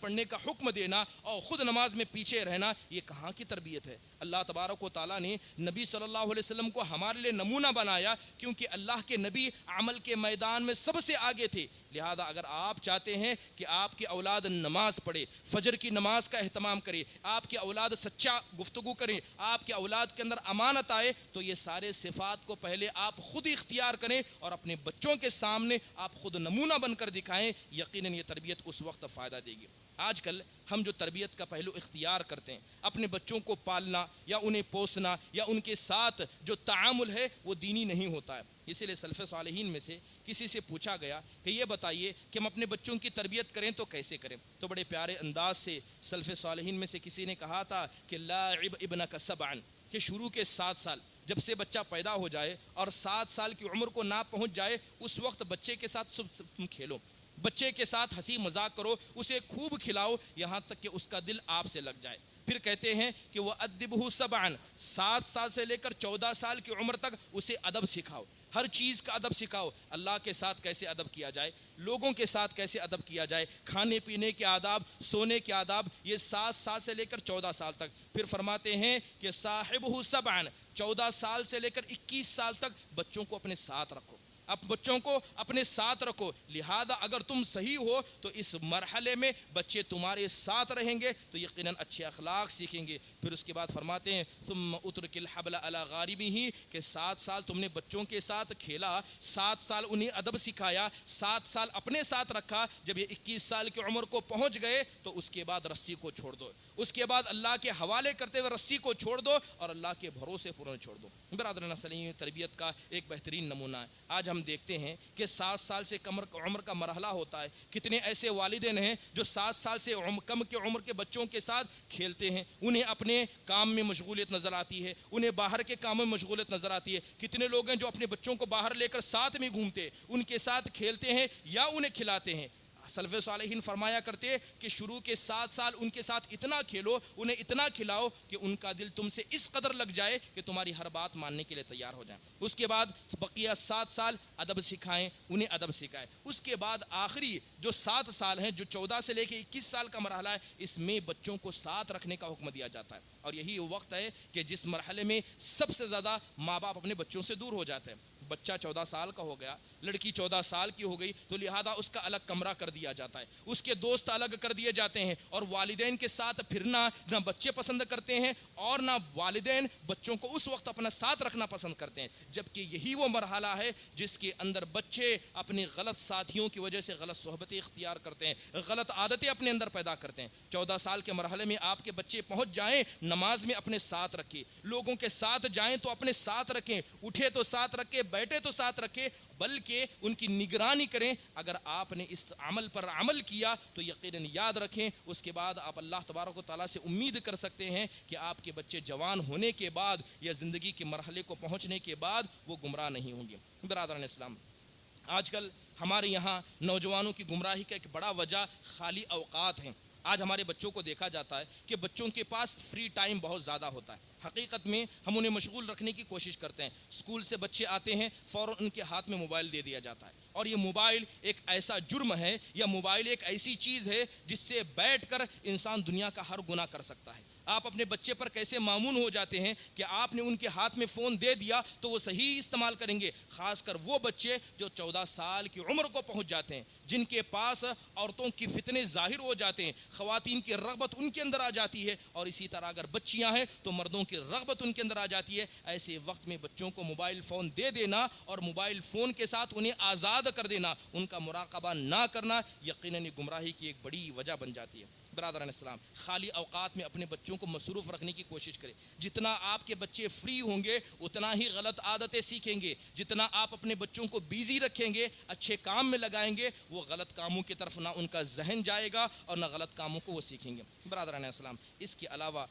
پڑھنے کا حکم دینا اور خود نماز میں پیچھے رہنا, یہ کہاں کی تربیت ہے؟ اللہ تبارک و تعالیٰ نے نبی صلی اللہ علیہ وسلم کو ہمارے لیے نمونہ بنایا کیونکہ اللہ کے نبی عمل کے میدان میں سب سے آگے تھے. لہذا اگر آپ چاہتے ہیں کہ آپ کی اولاد نماز پڑھے, فجر کی نماز کا اہتمام کرے, آپ کی اولاد سچا گفتگو کرے, آپ کے اولاد کے اندر اگر امانت آئے تو یہ سارے صفات کو پہلے آپ خود اختیار کریں اور اپنے بچوں کے سامنے آپ خود نمونہ بن کر دکھائیں، یقیناً یہ تربیت اس وقت فائدہ دے گی۔ آج کل ہم جو تربیت کا پہلو اختیار کرتے ہیں، اپنے بچوں کو پالنا یا انہیں پوسنا یا ان کے ساتھ جو تعامل ہے وہ دینی نہیں ہوتا ہے۔ اسی لیے سلف صالحین میں سے کسی سے پوچھا گیا کہ یہ بتائیے کہ ہم اپنے بچوں کی تربیت کریں تو کیسے کریں؟ تو بڑے پیارے انداز سے سلف صالحین میں سے کسی نے کہا تھا کہ لاعب ابنک سبعا، کہ شروع کے 7 سال جب سے بچہ پیدا ہو جائے اور 7 سال کی عمر کو نہ پہنچ جائے، اس وقت بچے کے ساتھ تم کھیلو، بچے کے ساتھ ہنسی مذاق کرو، اسے خوب کھلاؤ یہاں تک کہ اس کا دل آپ سے لگ جائے۔ پھر کہتے ہیں کہ وہ ادبہ سبعا، 7 سال سے لے کر 14 سال کی عمر تک اسے ادب سکھاؤ، ہر چیز کا ادب سکھاؤ، اللہ کے ساتھ کیسے ادب کیا جائے، لوگوں کے ساتھ کیسے ادب کیا جائے، کھانے پینے کے آداب، سونے کے آداب، یہ 7 سال سے لے کر 14 سال تک۔ پھر فرماتے ہیں کہ صاحبہ سبعا، 14 سال سے لے کر 21 سال تک بچوں کو اپنے ساتھ رکھو، اب بچوں کو اپنے ساتھ رکھو، لہذا اگر تم صحیح ہو تو اس مرحلے میں بچے تمہارے ساتھ رہیں گے تو یقیناً اچھے اخلاق سیکھیں گے۔ پھر اس کے بعد فرماتے ہیں ثم اترک الحبل علی غاربہ، کہ 7 سال تم نے بچوں کے ساتھ کھیلا، 7 سال انہیں ادب سکھایا، 7 سال اپنے ساتھ رکھا، جب یہ 21 سال کی عمر کو پہنچ گئے تو اس کے بعد رسی کو چھوڑ دو، اس کے بعد اللہ کے حوالے کرتے ہوئے رسی کو چھوڑ دو اور اللہ کے بھروسے پر چھوڑ دو۔ برادران اسلامی، تربیت کا ایک بہترین نمونہ ہے۔ آج ہم دیکھتے ہیں کہ 7 سال سے کم عمر کا مرحلہ ہوتا ہے، کتنے ایسے والدین ہیں جو 7 سال سے کم کی عمر کے بچوں کے ساتھ کھیلتے ہیں، انہیں اپنے کام میں مشغولیت نظر آتی ہے، انہیں باہر کے کام میں مشغولیت نظر آتی ہے۔ کتنے لوگ ہیں جو اپنے بچوں کو باہر لے کر ساتھ میں گھومتے، ان کے ساتھ کھیلتے ہیں یا انہیں کھلاتے ہیں۔ سلف صالحین فرمایا کرتے کہ شروع کے 7 سال ان کے ساتھ اتنا کھیلو، انہیں اتنا کھلاؤ کہ ان کا دل تم سے اس قدر لگ جائے کہ تمہاری ہر بات ماننے کے لیے تیار ہو جائیں۔ اس کے بعد بقیہ 7 سال ادب سکھائیں، انہیں ادب سکھائیں۔ اس کے بعد آخری جو 7 سال ہیں، جو 14 سے لے کے 21 سال کا مرحلہ ہے، اس میں بچوں کو ساتھ رکھنے کا حکم دیا جاتا ہے، اور یہی وہ وقت ہے کہ جس مرحلے میں سب سے زیادہ ماں باپ اپنے بچوں سے دور ہو جاتے ہیں۔ بچہ 14 سال کا ہو گیا، لڑکی 14 سال کی ہو گئی تو لہذا اس کا الگ کمرہ کر دیا جاتا ہے، اس کے دوست الگ کر دیے جاتے ہیں، اور والدین کے ساتھ پھرنا نہ بچے پسند کرتے ہیں اور نہ والدین بچوں کو اس وقت اپنا ساتھ رکھنا پسند کرتے ہیں، جبکہ یہی وہ مرحلہ ہے جس کے اندر بچے اپنے غلط ساتھیوں کی وجہ سے غلط صحبتیں اختیار کرتے ہیں، غلط عادتیں اپنے اندر پیدا کرتے ہیں۔ 14 سال کے مرحلے میں آپ کے بچے پہنچ جائیں، نماز میں اپنے ساتھ رکھیں، لوگوں کے ساتھ جائیں تو اپنے ساتھ رکھیں، اٹھے تو ساتھ رکھیں، بیٹھے تو ساتھ رکھیں، بلکہ ان کی نگرانی کریں۔ اگر آپ نے اس عمل پر عمل کیا تو یقیناً یاد رکھیں اس کے بعد آپ اللہ تبارک و تعالیٰ سے امید کر سکتے ہیں کہ آپ کے بچے جوان ہونے کے بعد یا زندگی کے مرحلے کو پہنچنے کے بعد وہ گمراہ نہیں ہوں گے۔ برادران اسلام، آج کل ہمارے یہاں نوجوانوں کی گمراہی کا ایک بڑا وجہ خالی اوقات ہیں۔ آج ہمارے بچوں کو دیکھا جاتا ہے کہ بچوں کے پاس فری ٹائم بہت زیادہ ہوتا ہے، حقیقت میں ہم انہیں مشغول رکھنے کی کوشش کرتے ہیں۔ اسکول سے بچے آتے ہیں، فوراً ان کے ہاتھ میں موبائل دے دیا جاتا ہے، اور یہ موبائل ایک ایسا جرم ہے یا موبائل ایک ایسی چیز ہے جس سے بیٹھ کر انسان دنیا کا ہر گناہ کر سکتا ہے۔ آپ اپنے بچے پر کیسے مامون ہو جاتے ہیں کہ آپ نے ان کے ہاتھ میں فون دے دیا تو وہ صحیح استعمال کریں گے، خاص کر وہ بچے جو 14 سال کی عمر کو پہنچ جاتے ہیں، جن کے پاس عورتوں کی فتنے ظاہر ہو جاتے ہیں، خواتین کی رغبت ان کے اندر آ جاتی ہے، اور اسی طرح اگر بچیاں ہیں تو مردوں کی رغبت ان کے اندر آ جاتی ہے۔ ایسے وقت میں بچوں کو موبائل فون دے دینا اور موبائل فون کے ساتھ انہیں آزاد کر دینا، ان کا مراقبہ نہ کرنا، یقیناً گمراہی کی ایک بڑی وجہ بن جاتی ہے۔ برادران اسلام، خالی اوقات میں اپنے بچوں کو مصروف رکھنے کی کوشش کریں۔ جتنا آپ کے بچے فری ہوں گے اتنا ہی غلط عادتیں سیکھیں گے، جتنا آپ اپنے بچوں کو بیزی رکھیں گے، اچھے کام میں لگائیں گے، وہ غلط کاموں کی طرف نہ ان کا ذہن جائے گا اور نہ غلط کاموں کو وہ سیکھیں گے۔ برادران اسلام، اس کے علاوہ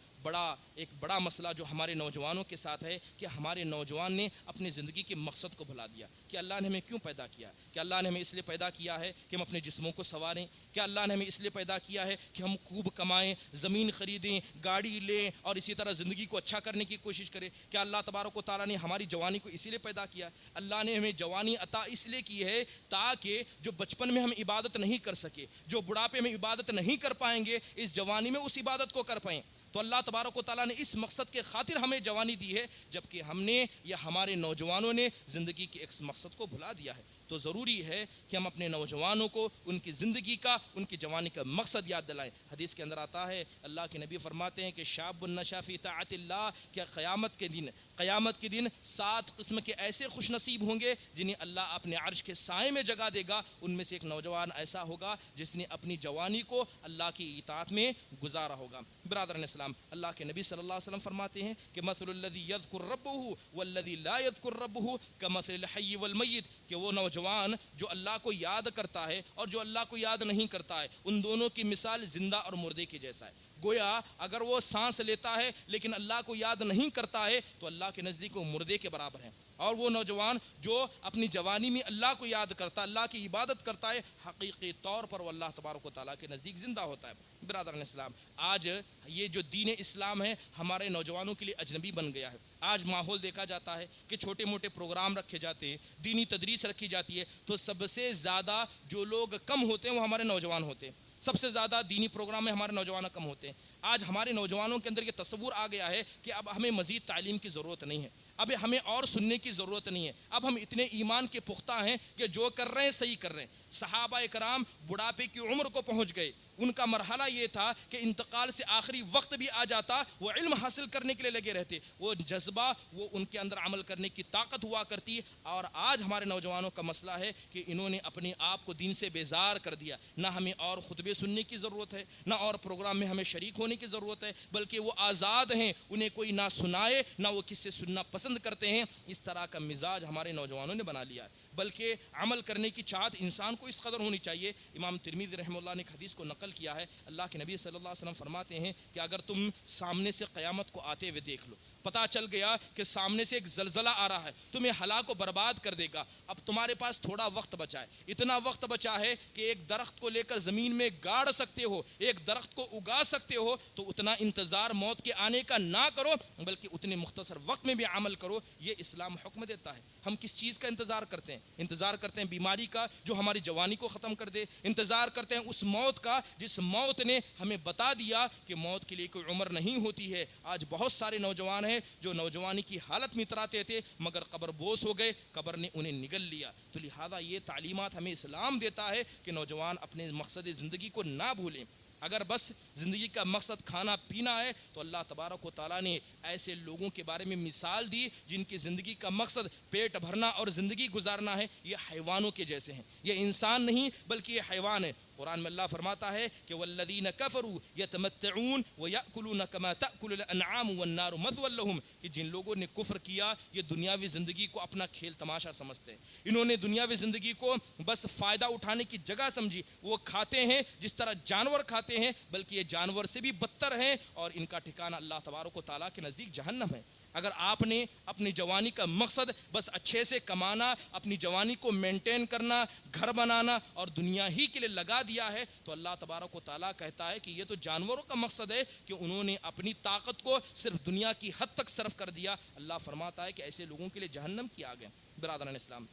ایک بڑا مسئلہ جو ہمارے نوجوانوں کے ساتھ ہے کہ ہمارے نوجوان نے اپنی زندگی کے مقصد کو بھلا دیا کہ اللہ نے ہمیں کیوں پیدا کیا، کہ اللہ نے ہمیں اس لیے پیدا کیا ہے کہ ہم اپنے جسموں کو سنواریں، کہ اللہ نے ہمیں اس لیے پیدا کیا ہے کہ ہم خوب کمائیں، زمین خریدیں، گاڑی لیں اور اسی طرح زندگی کو اچھا کرنے کی کوشش کریں، کہ اللہ تبارک و تعالیٰ نے ہماری جوانی کو اسی لیے پیدا کیا، اللہ نے ہمیں جوانی عطا اس لیے کی ہے تاکہ جو بچپن میں ہم عبادت نہیں کر سکے، جو بڑھاپے میں عبادت نہیں کر پائیں گے، اس جوانی میں اس عبادت کو کر پائیں۔ تو اللہ تبارک و تعالیٰ نے اس مقصد کے خاطر ہمیں جوانی دی ہے، جبکہ ہم نے یا ہمارے نوجوانوں نے زندگی کے ایک مقصد کو بھلا دیا ہے۔ تو ضروری ہے کہ ہم اپنے نوجوانوں کو ان کی زندگی کا، ان کی جوانی کا مقصد یاد دلائیں۔ حدیث کے اندر آتا ہے، اللہ کے نبی فرماتے ہیں کہ شاب نشا فی طاعت اللہ، کہ قیامت کے دن 7 قسم کے ایسے خوش نصیب ہوں گے جنہیں اللہ اپنے عرش کے سائے میں جگہ دے گا۔ ان میں سے ایک نوجوان ایسا ہوگا جس نے اپنی جوانی کو اللہ کی اطاعت میں گزارا ہوگا۔ برادران اسلام، اللہ کے نبی صلی اللہ علیہ وسلم فرماتے ہیں کہ مثل الذی یذکر ربہ والذی لا یذکر ربہ کمثل الحی والمیت، کہ وہ نوجوان جو اللہ کو یاد کرتا ہے اور جو اللہ کو یاد نہیں کرتا ہے، ان دونوں کی مثال زندہ اور مردے کی جیسا ہے۔ گویا اگر وہ سانس لیتا ہے لیکن اللہ کو یاد نہیں کرتا ہے تو اللہ کے نزدیک وہ مردے کے برابر ہے، اور وہ نوجوان جو اپنی جوانی میں اللہ کو یاد کرتا، اللہ کی عبادت کرتا ہے، حقیقی طور پر وہ اللہ تبارک و تعالیٰ کے نزدیک زندہ ہوتا ہے۔ برادران اسلام، آج یہ جو دین اسلام ہے ہمارے نوجوانوں کے لیے اجنبی بن گیا ہے۔ آج ماحول دیکھا جاتا ہے کہ چھوٹے موٹے پروگرام رکھے جاتے ہیں، دینی تدریس رکھی جاتی ہے، تو سب سے زیادہ جو لوگ کم ہوتے ہیں وہ ہمارے نوجوان ہوتے ہیں۔ سب سے زیادہ دینی پروگرام میں ہمارے نوجوان کم ہوتے ہیں۔ آج ہمارے نوجوانوں کے اندر یہ تصور آ گیا ہے کہ اب ہمیں مزید تعلیم کی ضرورت نہیں ہے، اب ہمیں اور سننے کی ضرورت نہیں ہے، اب ہم اتنے ایمان کے پختہ ہیں کہ جو کر رہے ہیں صحیح کر رہے ہیں۔ صحابہ کرام بڑھاپے کی عمر کو پہنچ گئے، ان کا مرحلہ یہ تھا کہ انتقال سے آخری وقت بھی آ جاتا، وہ علم حاصل کرنے کے لیے لگے رہتے، وہ جذبہ، وہ ان کے اندر عمل کرنے کی طاقت ہوا کرتی۔ اور آج ہمارے نوجوانوں کا مسئلہ ہے کہ انہوں نے اپنے آپ کو دین سے بیزار کر دیا۔ نہ ہمیں اور خطبے سننے کی ضرورت ہے، نہ اور پروگرام میں ہمیں شریک ہونے کی ضرورت ہے، بلکہ وہ آزاد ہیں، انہیں کوئی نہ سنائے نہ وہ کس سے سننا پسند کرتے ہیں۔ اس طرح کا مزاج ہمارے نوجوانوں نے بنا لیا ہے، بلکہ عمل کرنے کی چاہت انسان کو اس قدر ہونی چاہیے۔ امام ترمذی رحمہ اللہ نے ایک حدیث کو نقل کیا ہے، اللہ کے نبی صلی اللہ علیہ وسلم فرماتے ہیں کہ اگر تم سامنے سے قیامت کو آتے ہوئے دیکھ لو، پتا چل گیا کہ سامنے سے ایک زلزلہ آ رہا ہے، تمہیں ہلاک و برباد کر دے گا، اب تمہارے پاس تھوڑا وقت بچا ہے، اتنا وقت بچا ہے کہ ایک درخت کو لے کر زمین میں گاڑ سکتے ہو، ایک درخت کو اگا سکتے ہو، تو اتنا انتظار موت کے آنے کا نہ کرو، بلکہ اتنے مختصر وقت میں بھی عمل کرو۔ یہ اسلام حکم دیتا ہے۔ ہم کس چیز کا انتظار کرتے ہیں؟ انتظار کرتے ہیں بیماری کا جو ہماری جوانی کو ختم کر دے، انتظار کرتے ہیں اس موت کا جس موت نے ہمیں بتا دیا کہ موت کے لیے کوئی عمر نہیں ہوتی ہے۔ آج بہت سارے نوجوان ہیں جو نوجوانی کی حالت میں اتراتے تھے مگر قبر بوس ہو گئے، قبر نے انہیں نگل لیا۔ تو لہذا یہ تعلیمات ہمیں اسلام دیتا ہے کہ نوجوان اپنے مقصد زندگی کو نہ بھولیں۔ اگر بس زندگی کا مقصد کھانا پینا ہے تو اللہ تبارک و تعالیٰ نے ایسے لوگوں کے بارے میں مثال دی جن کی زندگی کا مقصد پیٹ بھرنا اور زندگی گزارنا ہے۔ یہ حیوانوں کے جیسے ہیں، یہ انسان نہیں بلکہ یہ حیوان ہے۔ قرآن میں اللہ فرماتا ہے کہ والذین کفروا یتمتعون ویأکلون کما تأکل الانعام والنار مثوی لہم، کہ جن لوگوں نے کفر کیا یہ دنیاوی زندگی کو اپنا کھیل تماشا سمجھتے ہیں، انہوں نے دنیاوی زندگی کو بس فائدہ اٹھانے کی جگہ سمجھی، وہ کھاتے ہیں جس طرح جانور کھاتے ہیں، بلکہ یہ جانور سے بھی بدتر ہیں اور ان کا ٹھکانہ اللہ تبارک و تعالیٰ کے نزدیک جہنم ہے۔ اگر آپ نے اپنی جوانی کا مقصد بس اچھے سے کمانا، اپنی جوانی کو مینٹین کرنا، گھر بنانا اور دنیا ہی کے لیے لگا دیا ہے تو اللہ تبارک و تعالیٰ کہتا ہے کہ یہ تو جانوروں کا مقصد ہے کہ انہوں نے اپنی طاقت کو صرف دنیا کی حد تک صرف کر دیا۔ اللہ فرماتا ہے کہ ایسے لوگوں کے لیے جہنم کی آگ ہے۔ برادران اسلام،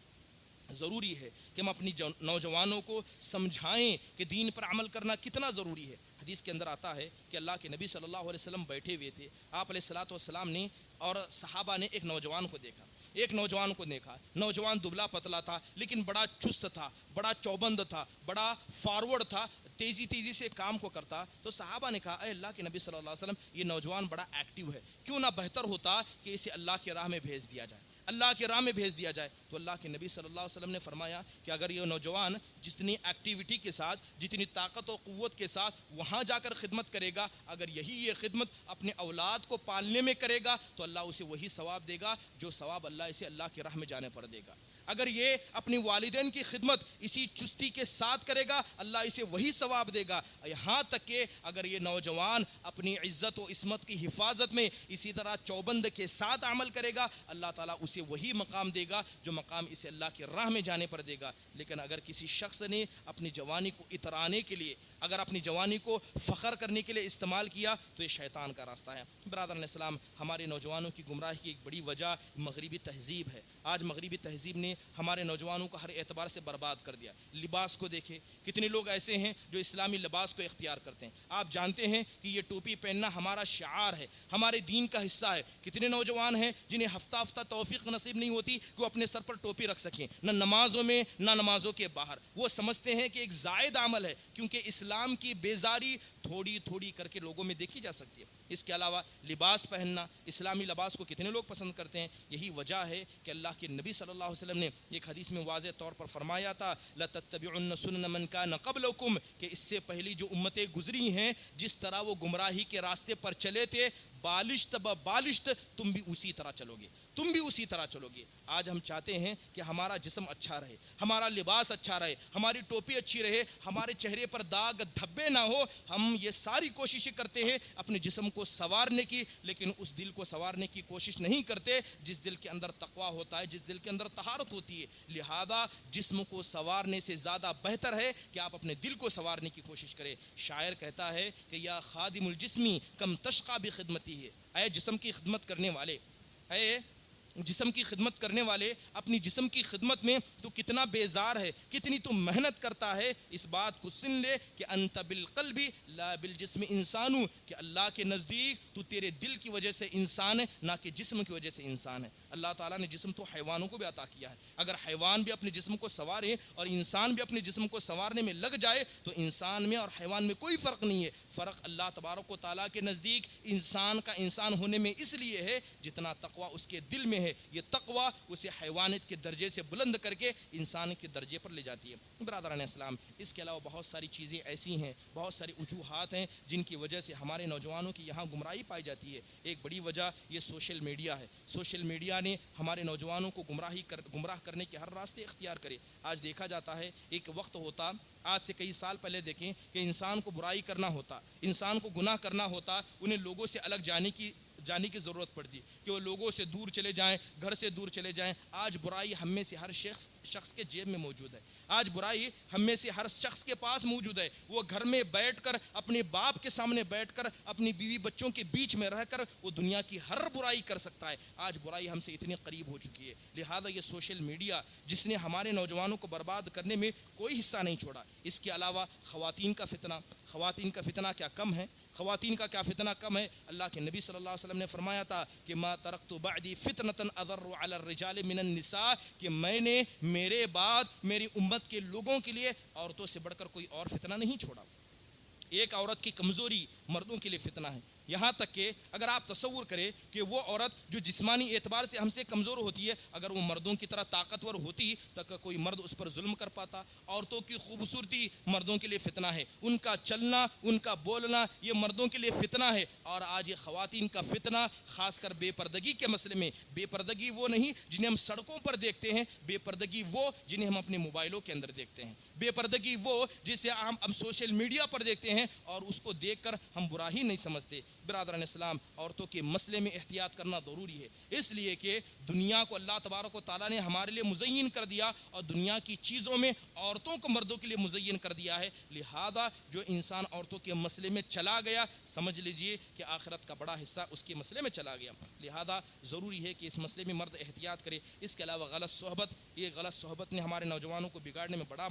ضروری ہے کہ ہم اپنی نوجوانوں کو سمجھائیں کہ دین پر عمل کرنا کتنا ضروری ہے۔ حدیث کے اندر آتا ہے کہ اللہ کے نبی صلی اللہ علیہ وسلم بیٹھے ہوئے تھے، آپ علیہ الصلوۃ والسلام نے اور صحابہ نے ایک نوجوان کو دیکھا، نوجوان دبلا پتلا تھا لیکن بڑا چست تھا، بڑا چوبند تھا، بڑا فارورڈ تھا، تیزی سے کام کو کرتا۔ تو صحابہ نے کہا، اے اللہ کے نبی صلی اللہ علیہ وسلم، یہ نوجوان بڑا ایکٹیو ہے، کیوں نہ بہتر ہوتا کہ اسے اللہ کی راہ میں بھیج دیا جائے، اللہ کی راہ میں بھیج دیا جائے۔ تو اللہ کے نبی صلی اللہ علیہ وسلم نے فرمایا کہ اگر یہ نوجوان جتنی ایکٹیویٹی کے ساتھ، جتنی طاقت و قوت کے ساتھ وہاں جا کر خدمت کرے گا، اگر یہ خدمت اپنے اولاد کو پالنے میں کرے گا تو اللہ اسے وہی ثواب دے گا جو ثواب اللہ اسے اللہ کی راہ میں جانے پر دے گا۔ اگر یہ اپنی والدین کی خدمت اسی چستی کے ساتھ کرے گا، اللہ اسے وہی ثواب دے گا۔ یہاں تک کہ اگر یہ نوجوان اپنی عزت و عصمت کی حفاظت میں اسی طرح چوبند کے ساتھ عمل کرے گا، اللہ تعالیٰ اسے وہی مقام دے گا جو مقام اسے اللہ کی راہ میں جانے پر دے گا۔ لیکن اگر کسی شخص نے اپنی جوانی کو اترانے کے لیے، اگر اپنی جوانی کو فخر کرنے کے لیے استعمال کیا تو یہ شیطان کا راستہ ہے۔ برادران اسلام، ہمارے نوجوانوں کی گمراہی کی ایک بڑی وجہ مغربی تہذیب ہے۔ آج مغربی تہذیب نے ہمارے نوجوانوں کو ہر اعتبار سے برباد کر دیا۔ لباس کو دیکھیں، کتنے لوگ ایسے ہیں جو اسلامی لباس کو اختیار کرتے ہیں۔ آپ جانتے ہیں کہ یہ ٹوپی پہننا ہمارا شعار ہے، ہمارے دین کا حصہ ہے۔ کتنے نوجوان ہیں جنہیں ہفتہ ہفتہ توفیق نصیب نہیں ہوتی کہ وہ اپنے سر پر ٹوپی رکھ سکیں، نہ نمازوں میں نہ نمازوں کے باہر۔ وہ سمجھتے ہیں کہ ایک زائد عمل ہے، کیونکہ اسلام کی بیزاری تھوڑی تھوڑی کر کے لوگوں میں دیکھی جا سکتی ہے۔ اس کے علاوہ لباس پہننا، اسلامی لباس کو کتنے لوگ پسند کرتے ہیں۔ یہی وجہ ہے کہ اللہ کے نبی صلی اللہ علیہ وسلم نے ایک حدیث میں واضح طور پر فرمایا تھا، لَتَتَّبِعُنَّ سُنَنَ مَنْ كَانَ قَبْلَكُمْ، کہ اس سے پہلی جو امتیں گزری ہیں جس طرح وہ گمراہی کے راستے پر چلے تھے، بالشت بالشت تم بھی اسی طرح چلو گے، تم بھی اسی طرح چلو گے۔ آج ہم چاہتے ہیں کہ ہمارا جسم اچھا رہے، ہمارا لباس اچھا رہے، ہماری ٹوپی اچھی رہے، ہمارے چہرے پر داغ دھبے نہ ہو۔ ہم یہ ساری کوششیں کرتے ہیں اپنے جسم کو سنوارنے کی، لیکن اس دل کو سنوارنے کی کوشش نہیں کرتے جس دل کے اندر تقویٰ ہوتا ہے، جس دل کے اندر طہارت ہوتی ہے۔ لہذا جسم کو سنوارنے سے زیادہ بہتر ہے کہ آپ اپنے دل کو سنوارنے کی کوشش کریں۔ شاعر کہتا ہے کہ یا خادم الجسمی کم تشقى بخدمتی ہے، اے جسم کی خدمت کرنے والے، اے جسم کی خدمت کرنے والے، اپنی جسم کی خدمت میں تو کتنا بیزار ہے، کتنی تو محنت کرتا ہے۔ اس بات کو سن لے کہ انت بالقلب لا بالجسم انسانو، کہ اللہ کے نزدیک تو تیرے دل کی وجہ سے انسان ہے، نہ کہ جسم کی وجہ سے انسان ہے۔ اللہ تعالیٰ نے جسم تو حیوانوں کو بھی عطا کیا ہے۔ اگر حیوان بھی اپنے جسم کو سنوارے اور انسان بھی اپنے جسم کو سنوارنے میں لگ جائے تو انسان میں اور حیوان میں کوئی فرق نہیں ہے۔ فرق اللہ تبارک و تعالیٰ کے نزدیک انسان کا انسان ہونے میں اس لیے ہے جتنا تقویٰ اس کے دل میں ہے۔ یہ تقویٰ اسے حیوانیت کے درجے سے بلند کر کے انسان کے درجے پر لے جاتی ہے۔ برادران اسلام، اس کے علاوہ بہت ساری چیزیں ایسی ہیں، بہت ساری وجوہات ہیں جن کی وجہ سے ہمارے نوجوانوں کی یہاں گمراہی پائی جاتی ہے۔ ایک بڑی وجہ یہ سوشل میڈیا ہے۔ سوشل میڈیا نے ہمارے نوجوانوں کو گمراہ کرنے کے ہر راستے اختیار کرے۔ آج دیکھا جاتا ہے، ایک وقت ہوتا، آج سے کئی سال پہلے دیکھیں کہ انسان کو برائی کرنا ہوتا، انسان کو گناہ کرنا ہوتا، انہیں لوگوں سے الگ جانے کی ضرورت پڑتی کہ وہ لوگوں سے دور چلے جائیں، گھر سے دور چلے جائیں۔ آج برائی ہم میں سے ہر شخص کے جیب میں موجود ہے۔ آج برائی ہم میں سے ہر شخص کے پاس موجود ہے۔ وہ گھر میں بیٹھ کر، اپنے باپ کے سامنے بیٹھ کر، اپنی بیوی بچوں کے بیچ میں رہ کر وہ دنیا کی ہر برائی کر سکتا ہے۔ آج برائی ہم سے اتنی قریب ہو چکی ہے۔ لہذا یہ سوشل میڈیا جس نے ہمارے نوجوانوں کو برباد کرنے میں کوئی حصہ نہیں چھوڑا۔ اس کے علاوہ خواتین کا فتنہ کیا کم ہے؟ خواتین کا کیا فتنہ کم ہے؟ اللہ کے نبی صلی اللہ علیہ وسلم نے فرمایا تھا کہ ما ترکت بعدی فتنة اضر علی الرجال من النساء، کہ میں نے میرے بعد میری امت کے لوگوں کے لیے عورتوں سے بڑھ کر کوئی اور فتنہ نہیں چھوڑا۔ ایک عورت کی کمزوری مردوں کے لیے فتنہ ہے، یہاں تک کہ اگر آپ تصور کریں کہ وہ عورت جو جسمانی اعتبار سے ہم سے کمزور ہوتی ہے، اگر وہ مردوں کی طرح طاقتور ہوتی تو کوئی مرد اس پر ظلم کر پاتا؟ عورتوں کی خوبصورتی مردوں کے لیے فتنہ ہے، ان کا چلنا، ان کا بولنا یہ مردوں کے لیے فتنہ ہے۔ اور آج یہ خواتین کا فتنہ خاص کر بے پردگی کے مسئلے میں، بے پردگی وہ نہیں جنہیں ہم سڑکوں پر دیکھتے ہیں، بے پردگی وہ جنہیں ہم اپنے موبائلوں کے اندر دیکھتے ہیں، بے پردگی وہ جسے ہم سوشل میڈیا پر دیکھتے ہیں اور اس کو دیکھ کر ہم برا ہی نہیں سمجھتے۔ برادران اسلام، عورتوں کے مسئلے میں احتیاط کرنا ضروری ہے، اس لیے کہ دنیا کو اللہ تبارک و تعالیٰ نے ہمارے لیے مزین کر دیا اور دنیا کی چیزوں میں عورتوں کو مردوں کے لیے مزین کر دیا ہے۔ لہذا جو انسان عورتوں کے مسئلے میں چلا گیا، سمجھ لیجئے کہ آخرت کا بڑا حصہ اس کے مسئلے میں چلا گیا۔ لہذا ضروری ہے کہ اس مسئلے میں مرد احتیاط کرے۔ اس کے علاوہ غلط صحبت نے ہمارے نوجوانوں کو بگاڑنے میں بڑا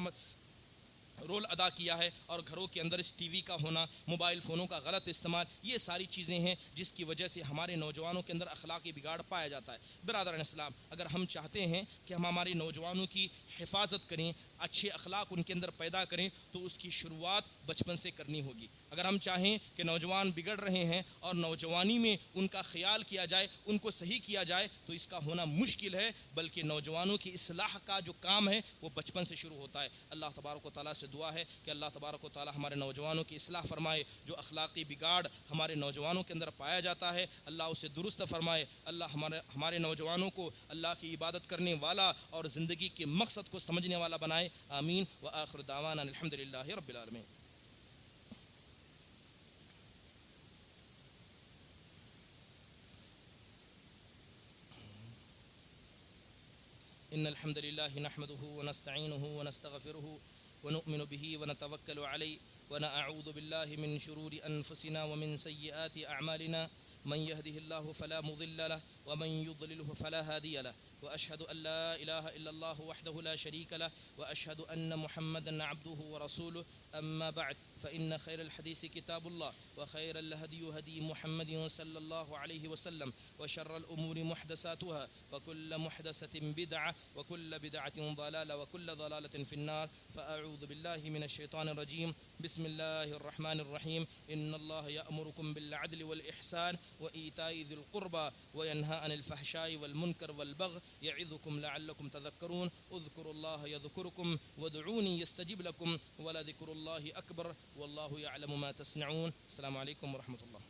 رول ادا کیا ہے، اور گھروں کے اندر اس ٹی وی کا ہونا، موبائل فونوں کا غلط استعمال، یہ ساری چیزیں ہیں جس کی وجہ سے ہمارے نوجوانوں کے اندر اخلاقی بگاڑ پایا جاتا ہے۔ برادران اسلام، اگر ہم چاہتے ہیں کہ ہم ہمارے نوجوانوں کی حفاظت کریں، اچھے اخلاق ان کے اندر پیدا کریں، تو اس کی شروعات بچپن سے کرنی ہوگی۔ اگر ہم چاہیں کہ نوجوان بگڑ رہے ہیں اور نوجوانی میں ان کا خیال کیا جائے، ان کو صحیح کیا جائے، تو اس کا ہونا مشکل ہے، بلکہ نوجوانوں کی اصلاح کا جو کام ہے وہ بچپن سے شروع ہوتا ہے۔ اللہ تبارک و تعالیٰ سے دعا ہے کہ اللہ تبارک و تعالیٰ ہمارے نوجوانوں کی اصلاح فرمائے۔ جو اخلاقی بگاڑ ہمارے نوجوانوں کے اندر پایا جاتا ہے، اللہ اسے درست فرمائے۔ اللہ ہمارے نوجوانوں کو اللہ کی عبادت کرنے والا اور زندگی کے مقصد کو سمجھنے والا بنائے۔ آمین وآخر دعوانا الحمدللہ رب العالمین۔ ان الحمد لله نحمده ونستعينه ونستغفره ونؤمن به ونتوكل عليه ونعوذ بالله من شرور أنفسنا ومن سيئات أعمالنا من يهده الله فلا مضل له ومن يضلله فلا هادي له وأشهد أن لا إله إلا الله وحده لا شريك له وأشهد أن محمدا عبده ورسوله أما بعد فإن خير الحديث كتاب الله وخير الهدي هدي محمد صلى الله عليه وسلم وشر الأمور محدثاتها وكل محدثة بدعة وكل بدعة ضلالة وكل ضلالة في النار فأعوذ بالله من الشيطان الرجيم بسم الله الرحمن الرحيم إن الله يأمركم بالعدل والإحسان وإيتاء ذي القربى وينهى عن الفحشاء والمنكر والبغي يعظكم لعلكم تذكرون اذكروا الله يذكركم وادعوني يستجب لكم ولذكر الله أكبر والله يعلم ما تصنعون. السلام عليكم ورحمة الله.